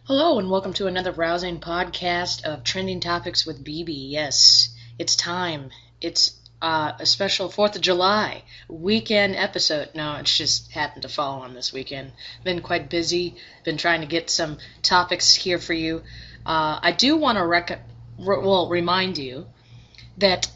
Hello, and welcome to another rousing podcast of Trending Topics with BB. Yes, it's time. It's a special 4th of July weekend episode. No, it's just happened to fall on this weekend. Been quite busy, been trying to get some topics here for you. I do want to remind you that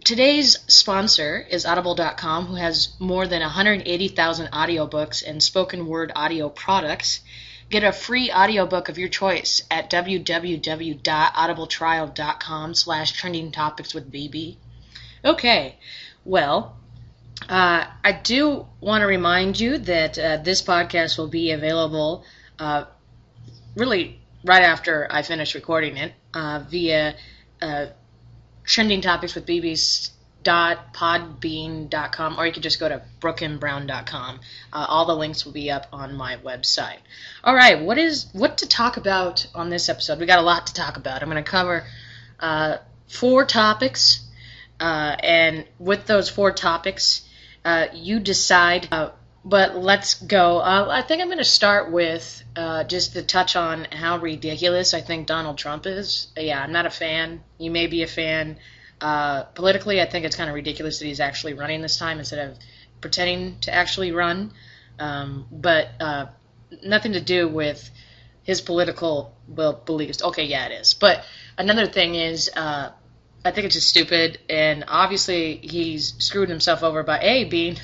today's sponsor is Audible.com, who has more than 180,000 audiobooks and spoken word audio products. Get a free audiobook of your choice at www.audibletrial.com/trendingtopicswithbb. Okay, well, I do want to remind you that this podcast will be available really right after I finish recording it via trendingtopicswithbbs.podbean.com, or you could just go to brookenbrown.com. All the links will be up on my website. All right, what to talk about on this episode? We got a lot to talk about. I'm going to cover 4 topics, and with those 4 topics, you decide. But let's go. I think I'm going to start with just to touch on how ridiculous I think Donald Trump is. Yeah, I'm not a fan. You may be a fan. Politically, I think it's kind of ridiculous that he's actually running this time instead of pretending to actually run. But nothing to do with his political beliefs. Okay, yeah, it is. But another thing is, I think it's just stupid, and obviously he's screwed himself over by being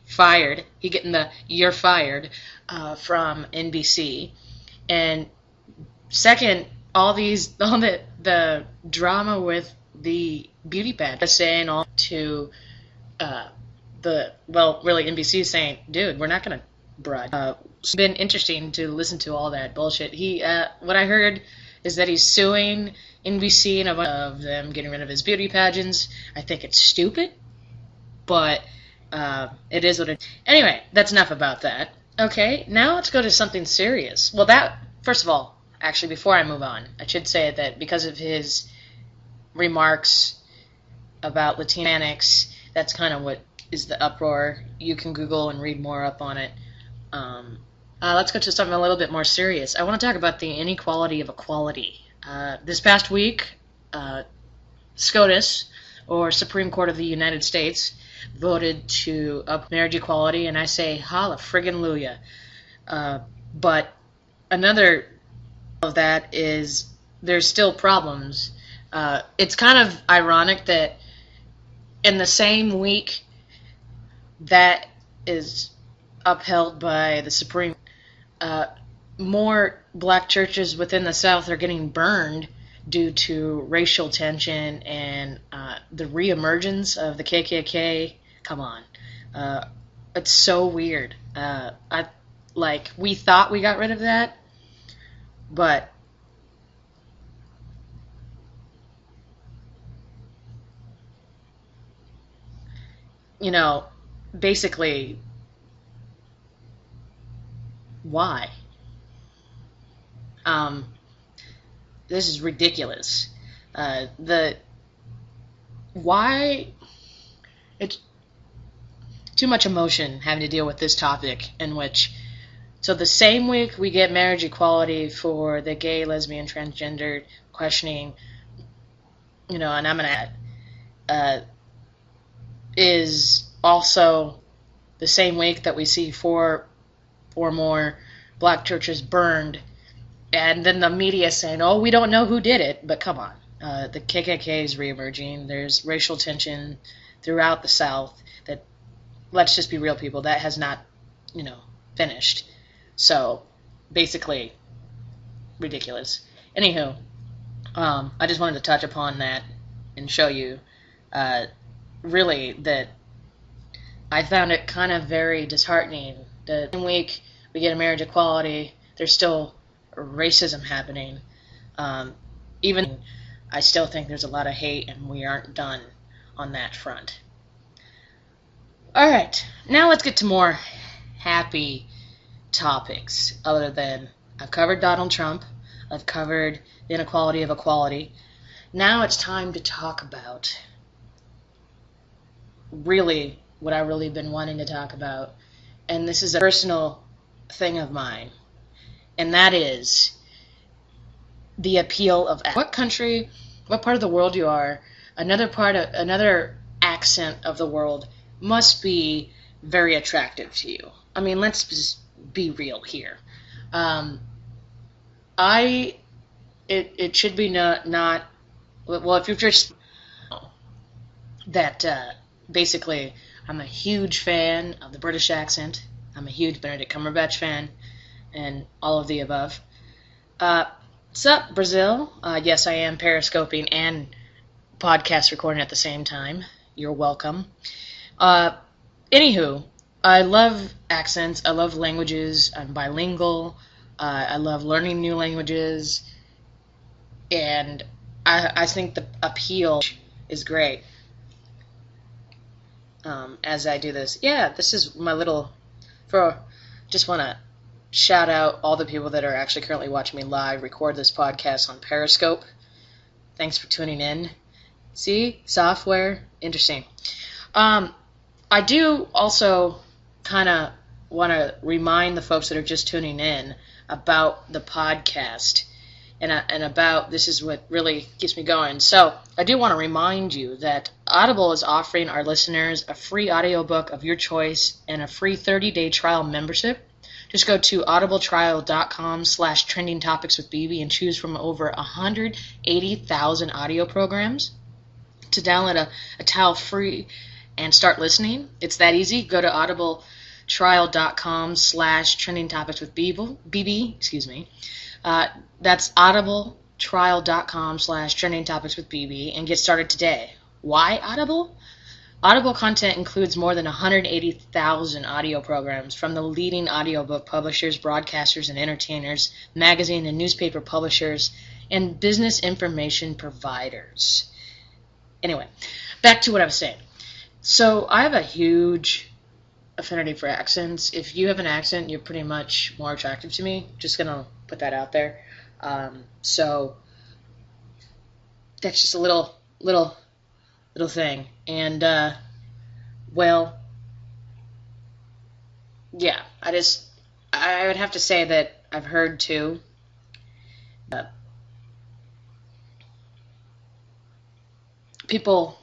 fired. He getting the "you're fired" from NBC, and second, all the drama with the beauty pageant saying all to really NBC is saying, dude, we're not gonna bribe. It's been interesting to listen to all that bullshit. What I heard is that he's suing NBC and a bunch of them getting rid of his beauty pageants. I think it's stupid, but it is what it is. Anyway, that's enough about that. Okay, now let's go to something serious. Well, first of all, actually, before I move on, I should say that because of his remarks about Latinx, that's kind of what is the uproar. You can Google and read more up on it. Let's go to something a little bit more serious. I want to talk about the inequality of equality. This past week, SCOTUS, or Supreme Court of the United States, voted to up marriage equality, and I say, holla friggin' luya. But another of that is there's still problems. It's kind of ironic that in the same week that is upheld by the Supreme more black churches within the South are getting burned due to racial tension and the reemergence of the KKK. Come on. It's so weird. We thought we got rid of that, but basically, why? This is ridiculous. Why? It's too much emotion having to deal with this topic so the same week we get marriage equality for the gay, lesbian, transgendered questioning, and I'm going to is also the same week that we see four more black churches burned, and then the media saying, oh, we don't know who did it, but come on. The KKK is reemerging. There's racial tension throughout the South that, let's just be real, people, that has not, finished. So, basically, ridiculous. Anywho, I just wanted to touch upon that and show you, really, that I found it kind of very disheartening. The same week we get a marriage equality, there's still racism happening. Even I still think there's a lot of hate, and we aren't done on that front. All right, now let's get to more happy topics. Other than I've covered Donald Trump, I've covered the inequality of equality. Now it's time to talk about really what I've really been wanting to talk about, and this is a personal thing of mine, and that is the appeal of what country, what part of the world you are, another accent of the world must be very attractive to you. I mean, let's just be real here. It should be not well, if you're just that basically I'm a huge fan of the British accent. I'm a huge Benedict Cumberbatch fan, and all of the above. What's up, Brazil? Yes, I am periscoping and podcast recording at the same time. You're welcome. Anywho, I love accents. I love languages. I'm bilingual. I love learning new languages. And I think the appeal is great. As I do this. Yeah, this is my little... Just want to shout out all the people that are actually currently watching me live record this podcast on Periscope. Thanks for tuning in. See? Software. Interesting. I do also kind of want to remind the folks that are just tuning in about the podcast and about this is what really keeps me going. So I do want to remind you that Audible is offering our listeners a free audiobook of your choice and a free 30-day trial membership. Just go to audibletrial.com/trendingtopicswithbb and choose from over 180,000 audio programs. To download a trial free and start listening, it's that easy. Go to audibletrial.com/trendingtopicswithbb. Excuse me. That's audibletrial.com/trendingtopicswithbb and get started today. Why Audible? Audible content includes more than 180,000 audio programs from the leading audiobook publishers, broadcasters, and entertainers, magazine and newspaper publishers, and business information providers. Anyway, back to what I was saying. So I have a huge affinity for accents. If you have an accent, you're pretty much more attractive to me. Just going to put that out there. So that's just a little thing. And, well, yeah, I would have to say that I've heard too, people,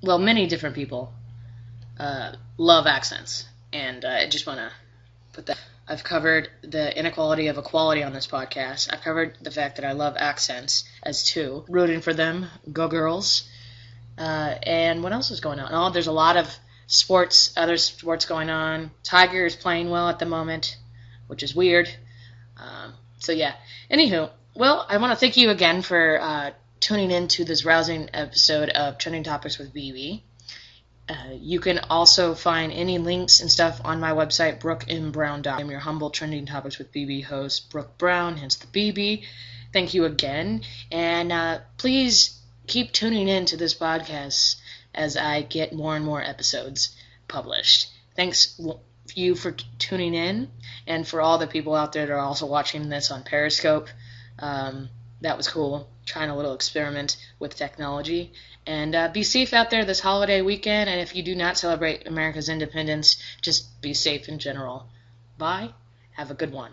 well, many different people, love accents. And I just want to put that. I've covered the inequality of equality on this podcast. I've covered the fact that I love accents as two. Rooting for them. Go girls. And what else is going on? Oh, there's a lot of other sports going on. Tiger is playing well at the moment, which is weird. So yeah. Anywho, well, I want to thank you again for tuning in to this rousing episode of Trending Topics with BB. You can also find any links and stuff on my website, brookembrown.com. I'm your humble Trending Topics with BB host, Brooke Brown, hence the BB. Thank you again. And please keep tuning in to this podcast as I get more and more episodes published. Thanks you for tuning in, and for all the people out there that are also watching this on Periscope. That was cool, trying a little experiment with technology. And be safe out there this holiday weekend, and if you do not celebrate America's independence, just be safe in general. Bye. Have a good one.